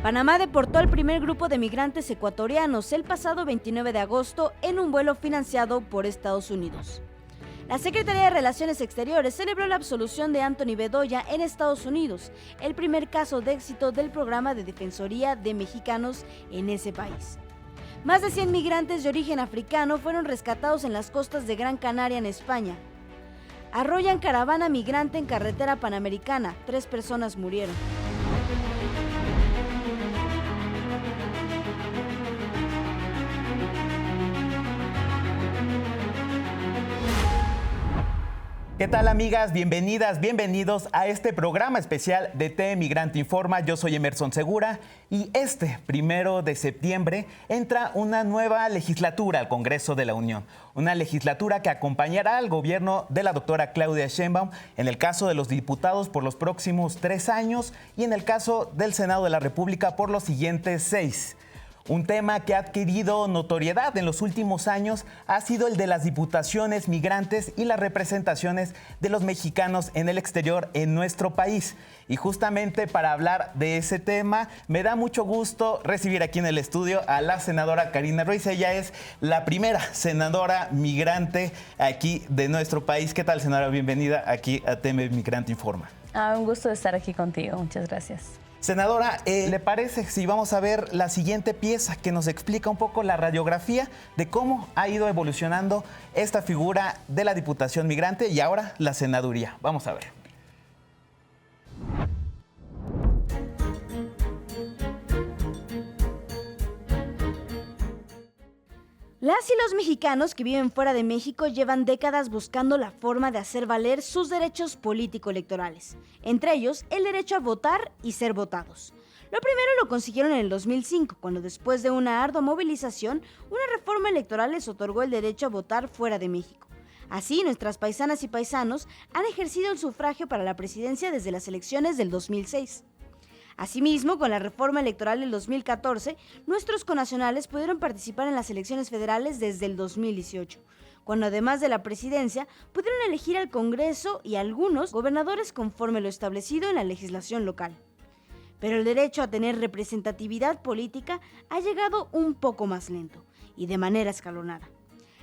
Panamá deportó al primer grupo de migrantes ecuatorianos el pasado 29 de agosto en un vuelo financiado por Estados Unidos. La Secretaría de Relaciones Exteriores celebró la absolución de Anthony Bedoya en Estados Unidos, el primer caso de éxito del programa de defensoría de mexicanos en ese país. Más de 100 migrantes de origen africano fueron rescatados en las costas de Gran Canaria, en España. Arrollan caravana migrante en carretera panamericana, 3 personas murieron. ¿Qué tal, amigas? Bienvenidas, bienvenidos a este programa especial de TV Migrante Informa. Yo soy Emerson Segura y este 1 de septiembre entra una nueva legislatura al Congreso de la Unión. Una legislatura que acompañará al gobierno de la doctora Claudia Sheinbaum en el caso de los diputados por los próximos 3 años y en el caso del Senado de la República por los siguientes 6. Un tema que ha adquirido notoriedad en los últimos años ha sido el de las diputaciones migrantes y las representaciones de los mexicanos en el exterior en nuestro país. Y justamente para hablar de ese tema, me da mucho gusto recibir aquí en el estudio a la senadora Karina Ruiz. Ella es la primera senadora migrante aquí de nuestro país. ¿Qué tal, senadora? Bienvenida aquí a TV Migrante Informa. Un gusto estar aquí contigo. Muchas gracias. Senadora, ¿le parece si vamos a ver la siguiente pieza que nos explica un poco la radiografía de cómo ha ido evolucionando esta figura de la Diputación Migrante y ahora la senaduría? Vamos a ver. Las y los mexicanos que viven fuera de México llevan décadas buscando la forma de hacer valer sus derechos político-electorales, entre ellos el derecho a votar y ser votados. Lo primero lo consiguieron en el 2005, cuando después de una ardua movilización, una reforma electoral les otorgó el derecho a votar fuera de México. Así, nuestras paisanas y paisanos han ejercido el sufragio para la presidencia desde las elecciones del 2006. Asimismo, con la reforma electoral del 2014, nuestros connacionales pudieron participar en las elecciones federales desde el 2018, cuando además de la presidencia, pudieron elegir al Congreso y algunos gobernadores conforme lo establecido en la legislación local. Pero el derecho a tener representatividad política ha llegado un poco más lento y de manera escalonada.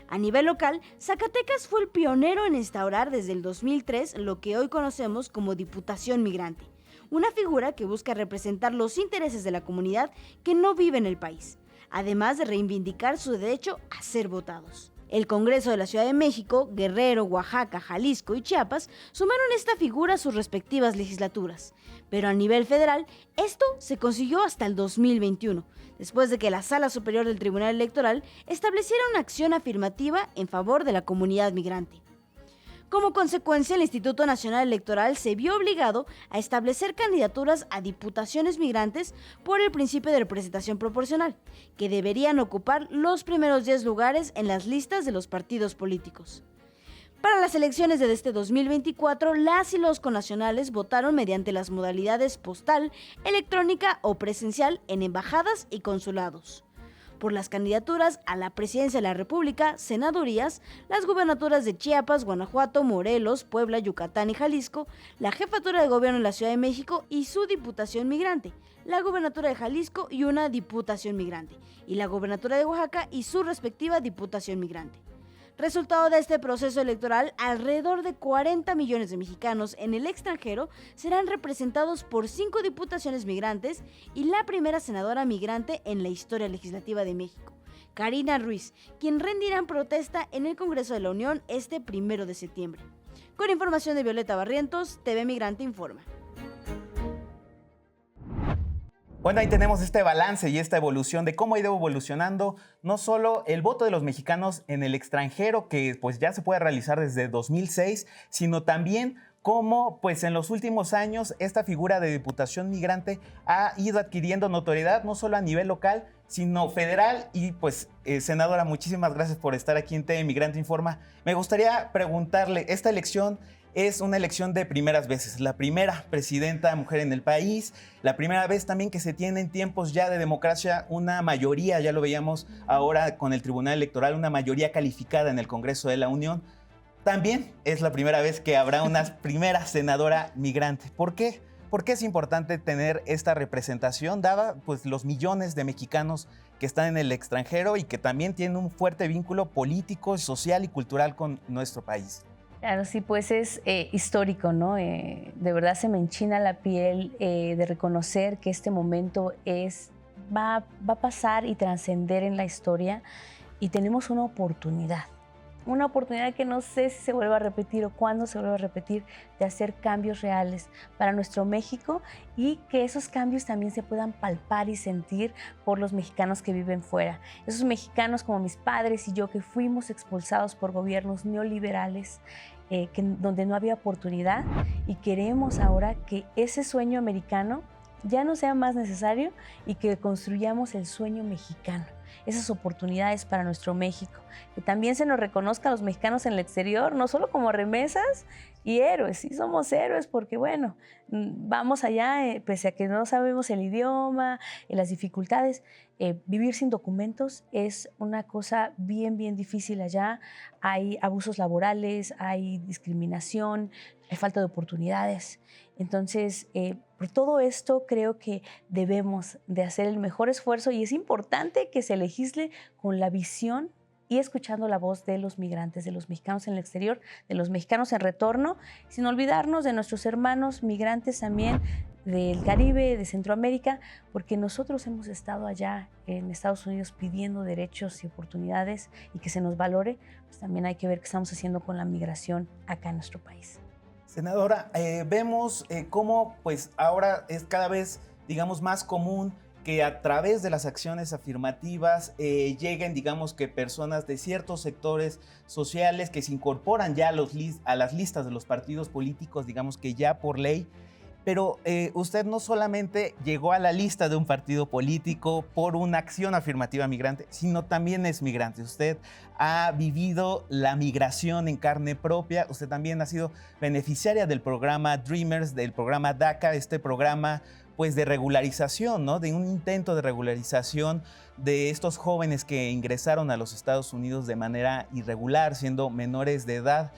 A nivel local, Zacatecas fue el pionero en instaurar desde el 2003 lo que hoy conocemos como Diputación Migrante, una figura que busca representar los intereses de la comunidad que no vive en el país, además de reivindicar su derecho a ser votados. El Congreso de la Ciudad de México, Guerrero, Oaxaca, Jalisco y Chiapas sumaron esta figura a sus respectivas legislaturas, pero a nivel federal esto se consiguió hasta el 2021, después de que la Sala Superior del Tribunal Electoral estableciera una acción afirmativa en favor de la comunidad migrante. Como consecuencia, el Instituto Nacional Electoral se vio obligado a establecer candidaturas a diputaciones migrantes por el principio de representación proporcional, que deberían ocupar los primeros 10 lugares en las listas de los partidos políticos. Para las elecciones de este 2024, las y los connacionales votaron mediante las modalidades postal, electrónica o presencial en embajadas y consulados. Por las candidaturas a la presidencia de la República, senadurías, las gubernaturas de Chiapas, Guanajuato, Morelos, Puebla, Yucatán y Jalisco, la jefatura de gobierno en la Ciudad de México y su diputación migrante, la gubernatura de Jalisco y una diputación migrante, y la gubernatura de Oaxaca y su respectiva diputación migrante. Resultado de este proceso electoral, alrededor de 40 millones de mexicanos en el extranjero serán representados por 5 diputaciones migrantes y la primera senadora migrante en la historia legislativa de México, Karina Ruiz, quien rendirá protesta en el Congreso de la Unión este 1 de septiembre. Con información de Violeta Barrientos, TV Migrante Informa. Bueno, ahí tenemos este balance y esta evolución de cómo ha ido evolucionando no solo el voto de los mexicanos en el extranjero, que pues ya se puede realizar desde 2006, sino también cómo pues en los últimos años esta figura de diputación migrante ha ido adquiriendo notoriedad no solo a nivel local, sino federal. Y pues, senadora, muchísimas gracias por estar aquí en TV Migrante Informa. Me gustaría preguntarle, esta elección es una elección de primeras veces, la primera presidenta mujer en el país, la primera vez también que se tiene en tiempos ya de democracia una mayoría, ya lo veíamos ahora con el Tribunal Electoral, una mayoría calificada en el Congreso de la Unión. También es la primera vez que habrá una primera senadora migrante. ¿Por qué? ¿Por qué es importante tener esta representación, dada pues, los millones de mexicanos que están en el extranjero y que también tienen un fuerte vínculo político, social y cultural con nuestro país? Claro, sí, pues es histórico, ¿no? De verdad se me enchina la piel de reconocer que este momento va a pasar y trascender en la historia, y tenemos una oportunidad que no sé si se vuelva a repetir o cuándo se vuelva a repetir, de hacer cambios reales para nuestro México, y que esos cambios también se puedan palpar y sentir por los mexicanos que viven fuera. Esos mexicanos como mis padres y yo, que fuimos expulsados por gobiernos neoliberales, donde no había oportunidad, y queremos ahora que ese sueño americano ya no sea más necesario y que construyamos el sueño mexicano, esas oportunidades para nuestro México, que también se nos reconozca a los mexicanos en el exterior, no solo como remesas y héroes. Sí somos héroes porque, bueno, vamos allá, pese a que no sabemos el idioma, las dificultades, vivir sin documentos es una cosa bien, bien difícil allá. Hay abusos laborales, hay discriminación, hay falta de oportunidades. Entonces, por todo esto creo que debemos de hacer el mejor esfuerzo, y es importante que se legisle con la visión y escuchando la voz de los migrantes, de los mexicanos en el exterior, de los mexicanos en retorno, sin olvidarnos de nuestros hermanos migrantes también del Caribe, de Centroamérica, porque nosotros hemos estado allá en Estados Unidos pidiendo derechos y oportunidades y que se nos valore. Pues también hay que ver qué estamos haciendo con la migración acá en nuestro país. Senadora, vemos cómo pues, ahora es cada vez, digamos, más común que a través de las acciones afirmativas lleguen, digamos, que personas de ciertos sectores sociales que se incorporan ya a las listas de los partidos políticos, digamos que ya por ley. Pero usted no solamente llegó a la lista de un partido político por una acción afirmativa migrante, sino también es migrante. Usted ha vivido la migración en carne propia. Usted también ha sido beneficiaria del programa Dreamers, del programa DACA, este programa pues, de regularización, ¿no? De un intento de regularización de estos jóvenes que ingresaron a los Estados Unidos de manera irregular, siendo menores de edad.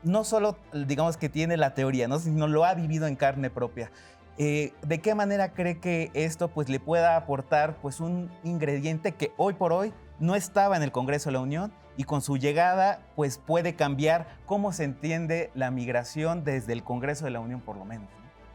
No solo, digamos, que tiene la teoría, ¿no? Sino lo ha vivido en carne propia. ¿De qué manera cree que esto pues, le pueda aportar pues, un ingrediente que hoy por hoy no estaba en el Congreso de la Unión, y con su llegada pues, puede cambiar cómo se entiende la migración desde el Congreso de la Unión, por lo menos?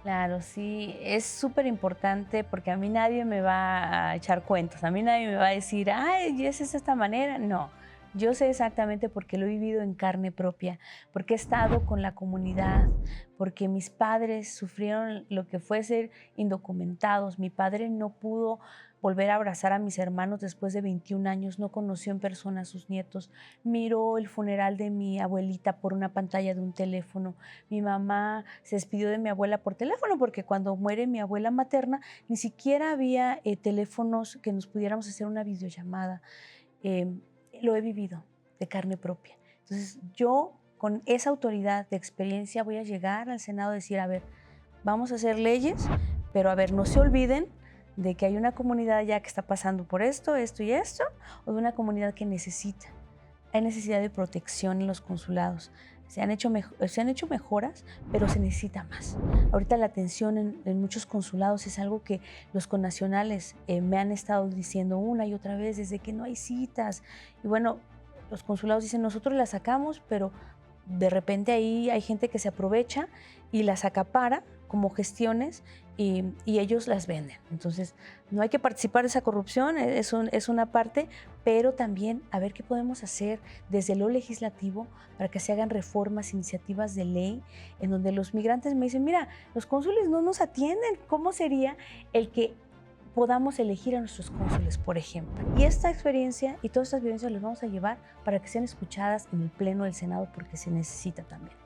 Claro, sí, es súper importante, porque a mí nadie me va a echar cuentos, a mí nadie me va a decir, ay, ¿esa es esta manera? No. Yo sé exactamente, porque lo he vivido en carne propia, porque he estado con la comunidad, porque mis padres sufrieron lo que fue ser indocumentados. Mi padre no pudo volver a abrazar a mis hermanos después de 21 años, no conoció en persona a sus nietos, miró el funeral de mi abuelita por una pantalla de un teléfono. Mi mamá se despidió de mi abuela por teléfono, porque cuando muere mi abuela materna ni siquiera había teléfonos que nos pudiéramos hacer una videollamada. Lo he vivido de carne propia. Entonces yo, con esa autoridad de experiencia, voy a llegar al Senado a decir, a ver, vamos a hacer leyes, pero a ver, no se olviden de que hay una comunidad ya que está pasando por esto, esto y esto, o de una comunidad que necesita. Hay necesidad de protección en los consulados. Se han hecho mejoras, pero se necesita más. Ahorita la atención en muchos consulados es algo que los connacionales me han estado diciendo una y otra vez desde que no hay citas. Y bueno, los consulados dicen, nosotros las sacamos, pero de repente ahí hay gente que se aprovecha y las acapara como gestiones, y ellos las venden. Entonces, no hay que participar de esa corrupción, es una parte, pero también a ver qué podemos hacer desde lo legislativo para que se hagan reformas, iniciativas de ley, en donde los migrantes me dicen, mira, los cónsules no nos atienden, ¿cómo sería el que podamos elegir a nuestros cónsules, por ejemplo? Y esta experiencia y todas estas vivencias las vamos a llevar para que sean escuchadas en el Pleno del Senado, porque se necesita también.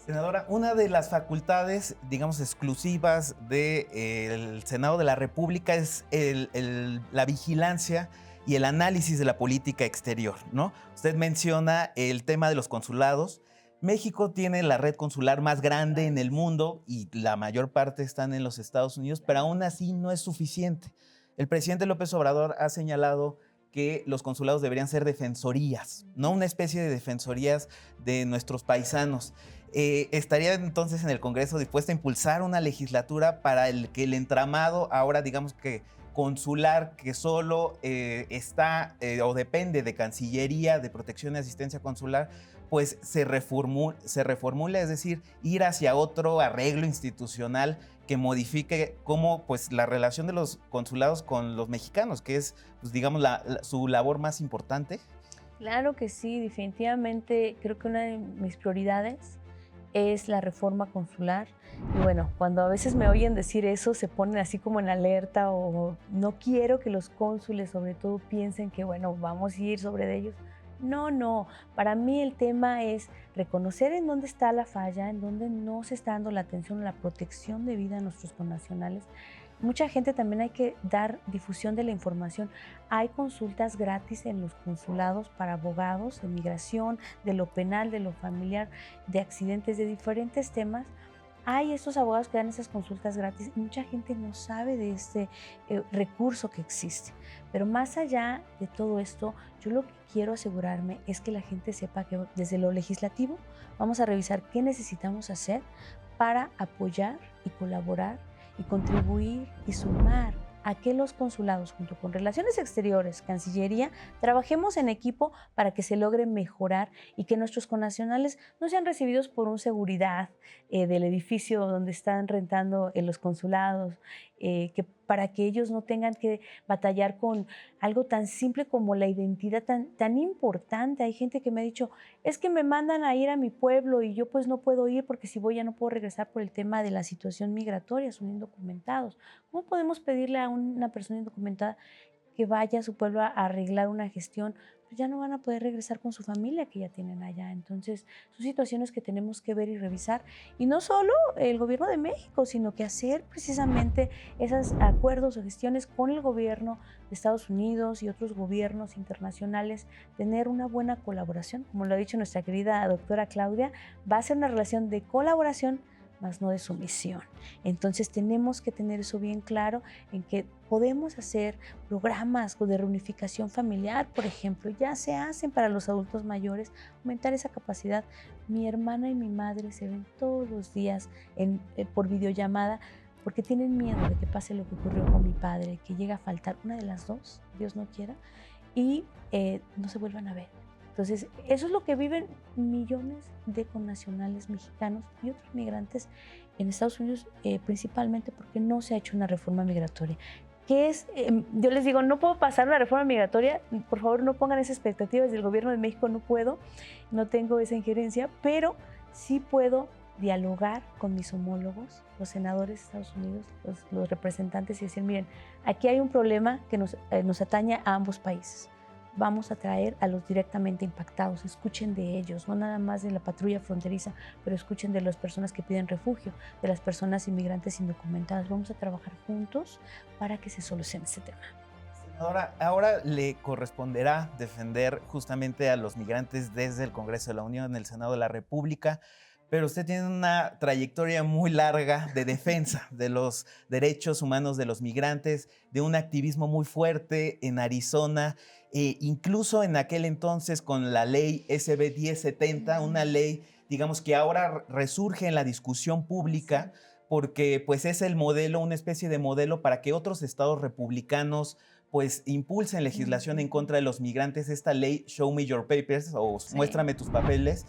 Senadora, una de las facultades, digamos, exclusivas del Senado de la República es la vigilancia y el análisis de la política exterior, ¿no? Usted menciona el tema de los consulados. México tiene la red consular más grande en el mundo y la mayor parte están en los Estados Unidos, pero aún así no es suficiente. El presidente López Obrador ha señalado que los consulados deberían ser defensorías, no una especie de defensorías de nuestros paisanos. ¿estaría entonces en el Congreso dispuesta a impulsar una legislatura para que el entramado ahora, digamos que consular, que solo está o depende de Cancillería, de protección y asistencia consular, pues se reformula, es decir, ir hacia otro arreglo institucional que modifique cómo pues la relación de los consulados con los mexicanos, que es, pues, digamos, su labor más importante? Claro que sí, definitivamente creo que una de mis prioridades es la reforma consular. Y bueno, cuando a veces me oyen decir eso, se ponen así como en alerta o no quiero que los cónsules sobre todo piensen que, bueno, vamos a ir sobre de ellos. No, no, para mí el tema es reconocer en dónde está la falla, en dónde no se está dando la atención a la protección de vida a nuestros connacionales. Mucha gente también hay que dar difusión de la información. Hay consultas gratis en los consulados para abogados de migración, de lo penal, de lo familiar, de accidentes, de diferentes temas. Hay estos abogados que dan esas consultas gratis y mucha gente no sabe de este recurso que existe. Pero más allá de todo esto, yo lo que quiero asegurarme es que la gente sepa que desde lo legislativo vamos a revisar qué necesitamos hacer para apoyar y colaborar y contribuir y sumar a que los consulados, junto con Relaciones Exteriores, Cancillería, trabajemos en equipo para que se logre mejorar y que nuestros connacionales no sean recibidos por un seguridad del edificio donde están rentando los consulados, para que ellos no tengan que batallar con algo tan simple como la identidad tan importante. Hay gente que me ha dicho, es que me mandan a ir a mi pueblo y yo pues no puedo ir porque si voy ya no puedo regresar por el tema de la situación migratoria, son indocumentados. ¿Cómo podemos pedirle a una persona indocumentada que vaya a su pueblo a arreglar una gestión? Pues ya no van a poder regresar con su familia que ya tienen allá. Entonces, son situaciones que tenemos que ver y revisar. Y no solo el gobierno de México, sino que hacer precisamente esos acuerdos o gestiones con el gobierno de Estados Unidos y otros gobiernos internacionales, tener una buena colaboración. Como lo ha dicho nuestra querida doctora Claudia, va a ser una relación de colaboración, más no de sumisión. Entonces tenemos que tener eso bien claro, en que podemos hacer programas de reunificación familiar, por ejemplo, ya se hacen para los adultos mayores, aumentar esa capacidad. Mi hermana y mi madre se ven todos los días por videollamada porque tienen miedo de que pase lo que ocurrió con mi padre, que llega a faltar una de las dos, Dios no quiera, y no se vuelvan a ver. Entonces, eso es lo que viven millones de connacionales mexicanos y otros migrantes en Estados Unidos, principalmente porque no se ha hecho una reforma migratoria. Yo les digo, no puedo pasar una reforma migratoria, por favor no pongan esas expectativas del gobierno de México, no puedo, no tengo esa injerencia, pero sí puedo dialogar con mis homólogos, los senadores de Estados Unidos, los representantes, y decir, miren, aquí hay un problema que nos atañe a ambos países. Vamos a traer a los directamente impactados, escuchen de ellos, no nada más de la patrulla fronteriza, pero escuchen de las personas que piden refugio, de las personas inmigrantes indocumentadas. Vamos a trabajar juntos para que se solucione este tema. Senadora, ahora le corresponderá defender justamente a los migrantes desde el Congreso de la Unión, en el Senado de la República, pero usted tiene una trayectoria muy larga de defensa de los derechos humanos de los migrantes, de un activismo muy fuerte en Arizona, incluso en aquel entonces con la ley SB 1070, una ley, digamos, que ahora resurge en la discusión pública porque pues es el modelo, una especie de modelo para que otros estados republicanos pues impulsen legislación en contra de los migrantes, esta ley Show Me Your Papers o Muéstrame tus papeles.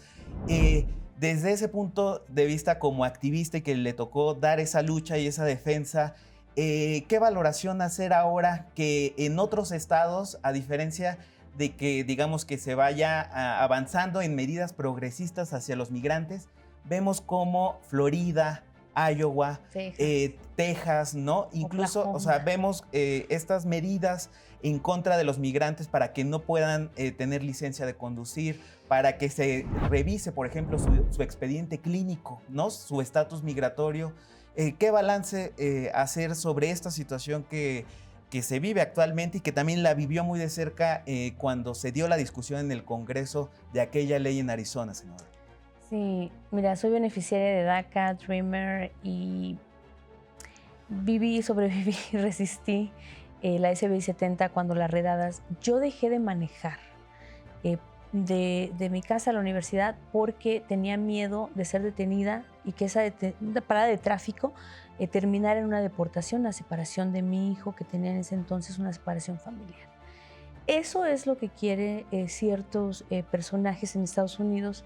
Desde ese punto de vista como activista y que le tocó dar esa lucha y esa defensa, ¿qué valoración hacer ahora que en otros estados, a diferencia de que digamos que se vaya avanzando en medidas progresistas hacia los migrantes, vemos como Florida, Iowa, Texas, ¿no? Incluso, Oklahoma. o sea, vemos estas medidas en contra de los migrantes para que no puedan tener licencia de conducir, para que se revise, por ejemplo, su expediente clínico, ¿no? Su estatus migratorio. ¿Qué balance hacer sobre esta situación que se vive actualmente y que también la vivió muy de cerca cuando se dio la discusión en el Congreso de aquella ley en Arizona, senadora? Sí, mira, soy beneficiaria de DACA, Dreamer y viví, sobreviví y resistí la SB 70 cuando las redadas. Yo dejé de manejar de mi casa a la universidad porque tenía miedo de ser detenida y que esa parada de tráfico terminara en una deportación, la separación de mi hijo, que tenía en ese entonces una separación familiar. Eso es lo que quieren ciertos personajes en Estados Unidos,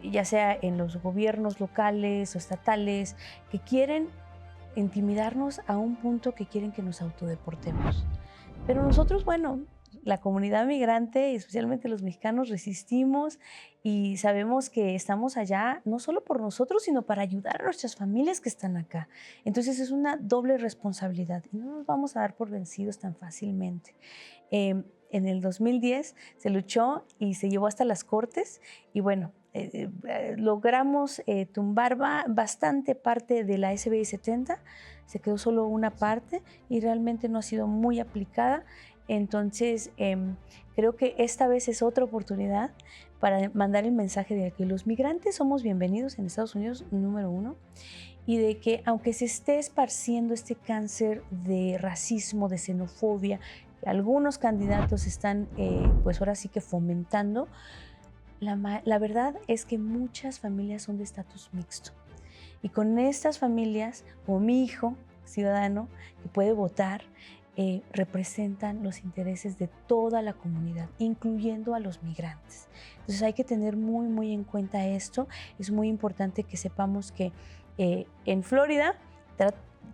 ya sea en los gobiernos locales o estatales, que quieren intimidarnos a un punto que quieren que nos autodeportemos. Pero nosotros, bueno, la comunidad migrante, especialmente los mexicanos, resistimos y sabemos que estamos allá no solo por nosotros, sino para ayudar a nuestras familias que están acá. Entonces es una doble responsabilidad y no nos vamos a dar por vencidos tan fácilmente. En el 2010 se luchó y se llevó hasta las cortes y bueno, logramos tumbar bastante parte de la SBI 70, se quedó solo una parte y realmente no ha sido muy aplicada. Entonces, creo que esta vez es otra oportunidad para mandar el mensaje de que los migrantes somos bienvenidos en Estados Unidos, número uno, y de que aunque se esté esparciendo este cáncer de racismo, de xenofobia, que algunos candidatos están, pues ahora sí que fomentando, la verdad es que muchas familias son de estatus mixto. Y con estas familias, como mi hijo, ciudadano, que puede votar, representan los intereses de toda la comunidad, incluyendo a los migrantes. Entonces hay que tener muy, muy en cuenta esto. Es muy importante que sepamos que en Florida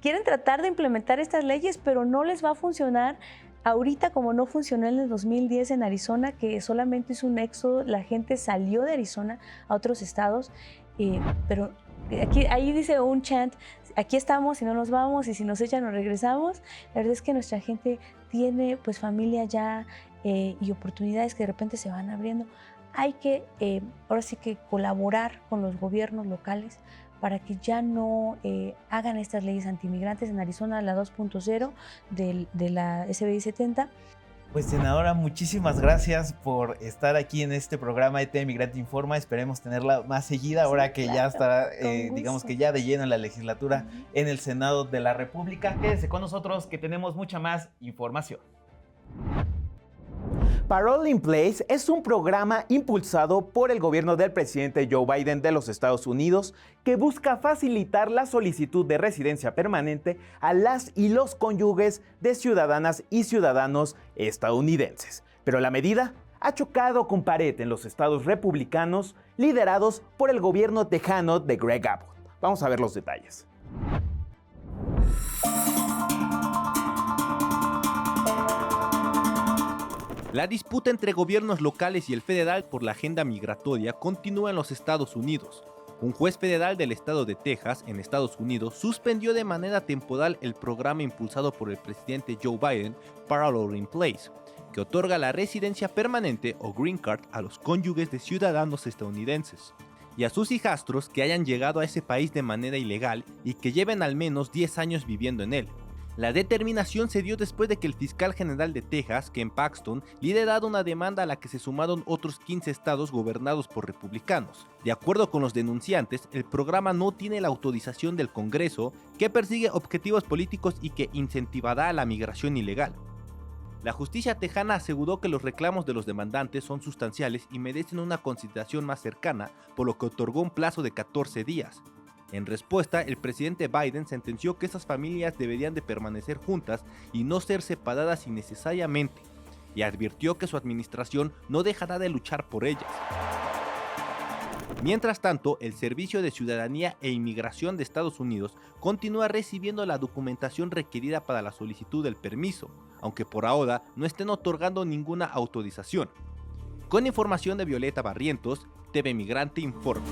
quieren tratar de implementar estas leyes, pero no les va a funcionar ahorita como no funcionó en el 2010 en Arizona, que solamente es un éxodo, la gente salió de Arizona a otros estados, pero ahí dice un chant, aquí estamos y no nos vamos, y si nos echan nos regresamos. La verdad es que nuestra gente tiene pues familia ya y oportunidades que de repente se van abriendo. Hay que ahora sí que colaborar con los gobiernos locales para que ya no hagan estas leyes antimigrantes. En Arizona, la 2.0 de la SBI 70. Pues senadora, muchísimas gracias por estar aquí en este programa de TV Migrante Informa. Esperemos tenerla más seguida ahora que ya estará, digamos que ya de lleno en la legislatura en el Senado de la República. Quédese con nosotros que tenemos mucha más información. Parole in Place es un programa impulsado por el gobierno del presidente Joe Biden de los Estados Unidos que busca facilitar la solicitud de residencia permanente a las y los cónyuges de ciudadanas y ciudadanos estadounidenses. Pero la medida ha chocado con pared en los estados republicanos liderados por el gobierno tejano de Greg Abbott. Vamos a ver los detalles. La disputa entre gobiernos locales y el federal por la agenda migratoria continúa en los Estados Unidos. Un juez federal del estado de Texas, en Estados Unidos, suspendió de manera temporal el programa impulsado por el presidente Joe Biden, Parole in Place, que otorga la residencia permanente o Green Card a los cónyuges de ciudadanos estadounidenses y a sus hijastros que hayan llegado a ese país de manera ilegal y que lleven al menos 10 años viviendo en él. La determinación se dio después de que el fiscal general de Texas, Ken Paxton, liderara una demanda a la que se sumaron otros 15 estados gobernados por republicanos. De acuerdo con los denunciantes, el programa no tiene la autorización del Congreso, que persigue objetivos políticos y que incentivará a la migración ilegal. La justicia tejana aseguró que los reclamos de los demandantes son sustanciales y merecen una consideración más cercana, por lo que otorgó un plazo de 14 días. En respuesta, el presidente Biden sentenció que esas familias deberían de permanecer juntas y no ser separadas innecesariamente, y advirtió que su administración no dejará de luchar por ellas. Mientras tanto, el Servicio de Ciudadanía e Inmigración de Estados Unidos continúa recibiendo la documentación requerida para la solicitud del permiso, aunque por ahora no estén otorgando ninguna autorización. Con información de Violeta Barrientos, TV Migrante Informa.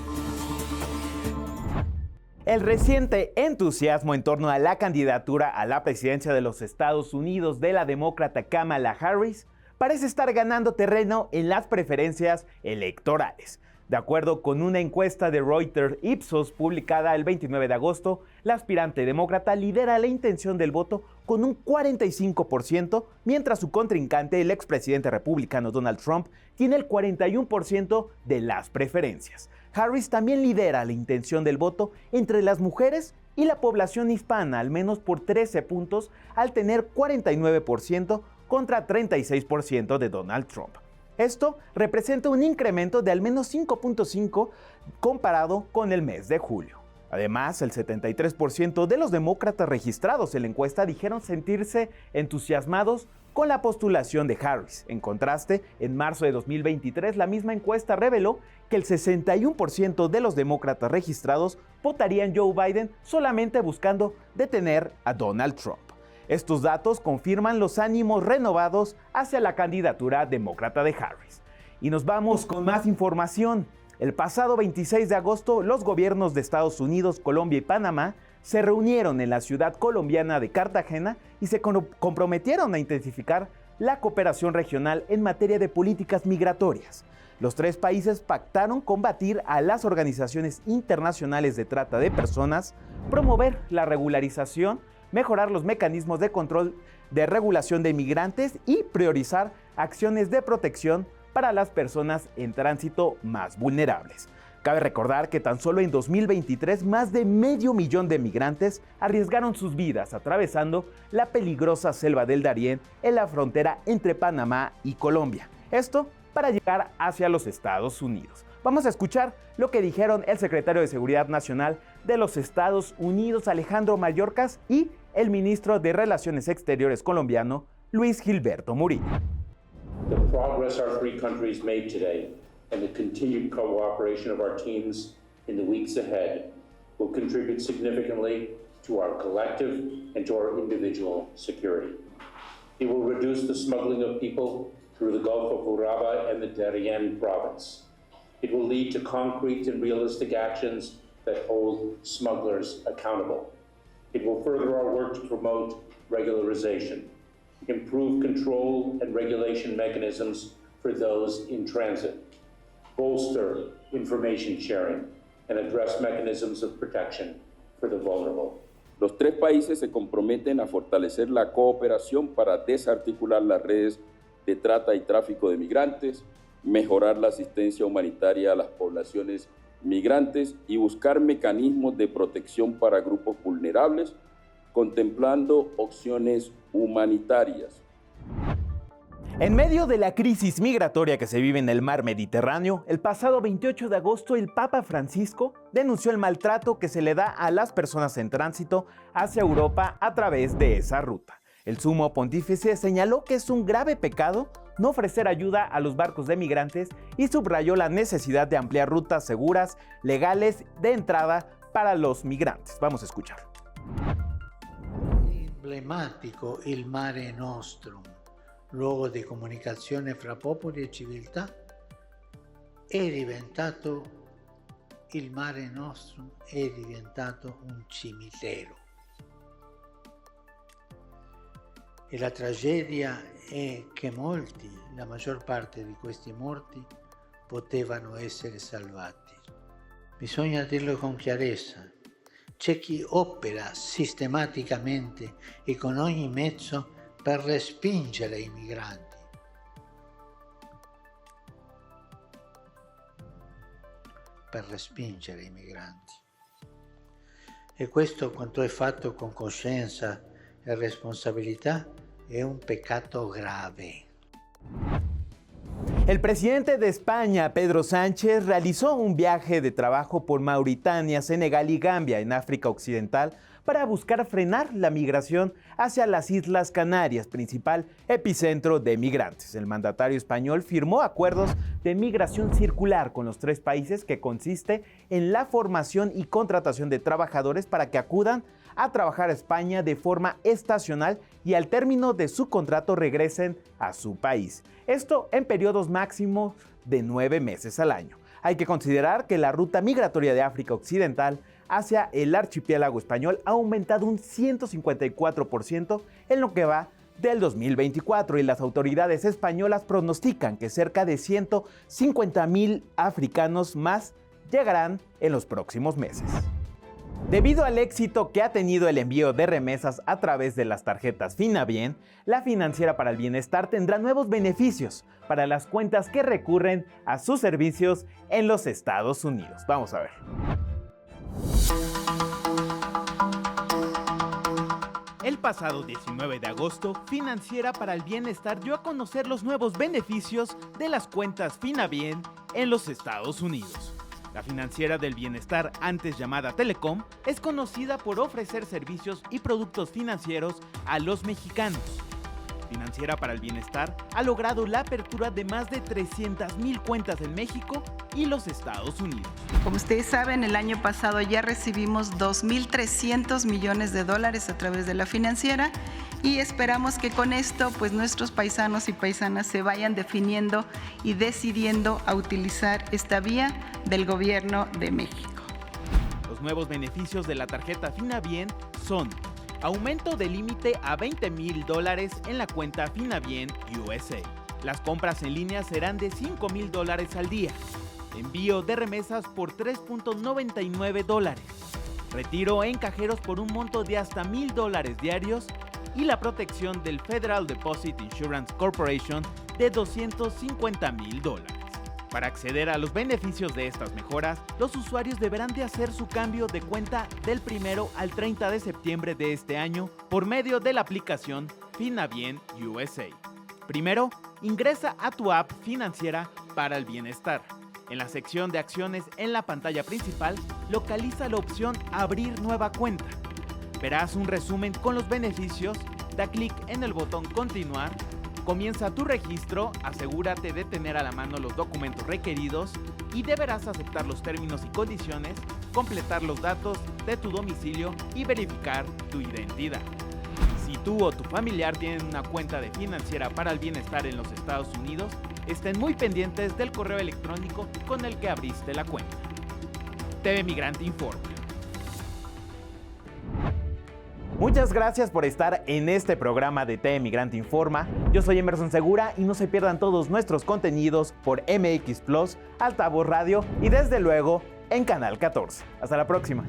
El reciente entusiasmo en torno a la candidatura a la presidencia de los Estados Unidos de la demócrata Kamala Harris parece estar ganando terreno en las preferencias electorales. De acuerdo con una encuesta de Reuters Ipsos publicada el 29 de agosto, la aspirante demócrata lidera la intención del voto con un 45%, mientras su contrincante, el expresidente republicano Donald Trump, tiene el 41% de las preferencias. Harris también lidera la intención del voto entre las mujeres y la población hispana, al menos por 13 puntos, al tener 49% contra 36% de Donald Trump. Esto representa un incremento de al menos 5.5 comparado con el mes de julio. Además, el 73% de los demócratas registrados en la encuesta dijeron sentirse entusiasmados con la postulación de Harris. En contraste, en marzo de 2023, la misma encuesta reveló que el 61% de los demócratas registrados votarían Joe Biden solamente buscando detener a Donald Trump. Estos datos confirman los ánimos renovados hacia la candidatura demócrata de Harris. Y nos vamos con más información. El pasado 26 de agosto, los gobiernos de Estados Unidos, Colombia y Panamá se reunieron en la ciudad colombiana de Cartagena y se comprometieron a intensificar la cooperación regional en materia de políticas migratorias. Los tres países pactaron combatir a las organizaciones internacionales de trata de personas, promover la regularización, mejorar los mecanismos de control de regulación de migrantes y priorizar acciones de protección para las personas en tránsito más vulnerables. Cabe recordar que tan solo en 2023 más de 500,000 de migrantes arriesgaron sus vidas atravesando la peligrosa selva del Darién en la frontera entre Panamá y Colombia. Esto para llegar hacia los Estados Unidos. Vamos a escuchar lo que dijeron el secretario de Seguridad Nacional de los Estados Unidos, Alejandro Mayorkas, y el ministro de Relaciones Exteriores colombiano, Luis Gilberto Murillo. The progress our three countries made today and the continued cooperation of our teams in the weeks ahead will contribute significantly to our collective and to our individual security. It will reduce the smuggling of people through the Gulf of Urabá and the Darien province. It will lead to concrete and realistic actions that hold smugglers accountable. It will further our work to promote regularization, improve control and regulation mechanisms for those in transit, bolster information sharing, and address mechanisms of protection for the vulnerable. Los tres países se comprometen a fortalecer la cooperación para desarticular las redes de trata y tráfico de migrantes, mejorar la asistencia humanitaria a las poblaciones migrantes y buscar mecanismos de protección para grupos vulnerables, contemplando opciones humanitarias. En medio de la crisis migratoria que se vive en el mar Mediterráneo, el pasado 28 de agosto el Papa Francisco denunció el maltrato que se le da a las personas en tránsito hacia Europa a través de esa ruta. El sumo pontífice señaló que es un grave pecado no ofrecer ayuda a los barcos de migrantes y subrayó la necesidad de ampliar rutas seguras, legales de entrada para los migrantes. Vamos a escuchar. Emblematico il Mare Nostrum, luogo di comunicazione fra popoli e civiltà, è diventato il Mare Nostrum, è diventato un cimitero. E la tragedia è che molti, la maggior parte di questi morti, potevano essere salvati. Bisogna dirlo con chiarezza. C'è chi opera sistematicamente e con ogni mezzo per respingere i migranti. Per respingere i migranti. E questo, quanto è fatto con coscienza e responsabilità, es un pecado grave. El presidente de España, Pedro Sánchez, realizó un viaje de trabajo por Mauritania, Senegal y Gambia en África Occidental para buscar frenar la migración hacia las Islas Canarias, principal epicentro de migrantes. El mandatario español firmó acuerdos de migración circular con los tres países que consiste en la formación y contratación de trabajadores para que acudan a trabajar a España de forma estacional y al término de su contrato regresen a su país. Esto en periodos máximos de 9 meses al año. Hay que considerar que la ruta migratoria de África Occidental hacia el archipiélago español ha aumentado un 154% en lo que va del 2024 y las autoridades españolas pronostican que cerca de 150,000 africanos más llegarán en los próximos meses. Debido al éxito que ha tenido el envío de remesas a través de las tarjetas Finabien, la Financiera para el Bienestar tendrá nuevos beneficios para las cuentas que recurren a sus servicios en los Estados Unidos. Vamos a ver. El pasado 19 de agosto, Financiera para el Bienestar dio a conocer los nuevos beneficios de las cuentas Finabien en los Estados Unidos. La Financiera del Bienestar, antes llamada Telecom, es conocida por ofrecer servicios y productos financieros a los mexicanos. Financiera para el Bienestar ha logrado la apertura de más de 300,000 cuentas en México y los Estados Unidos. Como ustedes saben, el año pasado ya recibimos $2,300 millones a través de la Financiera y esperamos que con esto pues nuestros paisanos y paisanas se vayan definiendo y decidiendo a utilizar esta vía del Gobierno de México. Los nuevos beneficios de la tarjeta Finabien son: aumento de límite a $20,000 en la cuenta Finabien USA. Las compras en línea serán de $5,000 al día. Envío de remesas por $3.99. Retiro en cajeros por un monto de hasta $1,000 diarios y la protección del Federal Deposit Insurance Corporation de $250,000. Para acceder a los beneficios de estas mejoras, los usuarios deberán de hacer su cambio de cuenta del 1 al 30 de septiembre de este año por medio de la aplicación Finabien USA. Primero, ingresa a tu app Financiera para el Bienestar. En la sección de acciones en la pantalla principal, localiza la opción Abrir nueva cuenta. Verás un resumen con los beneficios, da clic en el botón Continuar. Comienza tu registro, asegúrate de tener a la mano los documentos requeridos y deberás aceptar los términos y condiciones, completar los datos de tu domicilio y verificar tu identidad. Si tú o tu familiar tienen una cuenta de Financiera para el Bienestar en los Estados Unidos, estén muy pendientes del correo electrónico con el que abriste la cuenta. TV Migrante informa. Muchas gracias por estar en este programa de TV Migrante Informa. Yo soy Emerson Segura y no se pierdan todos nuestros contenidos por MX Plus, Altavoz Radio y desde luego en Canal 14. Hasta la próxima.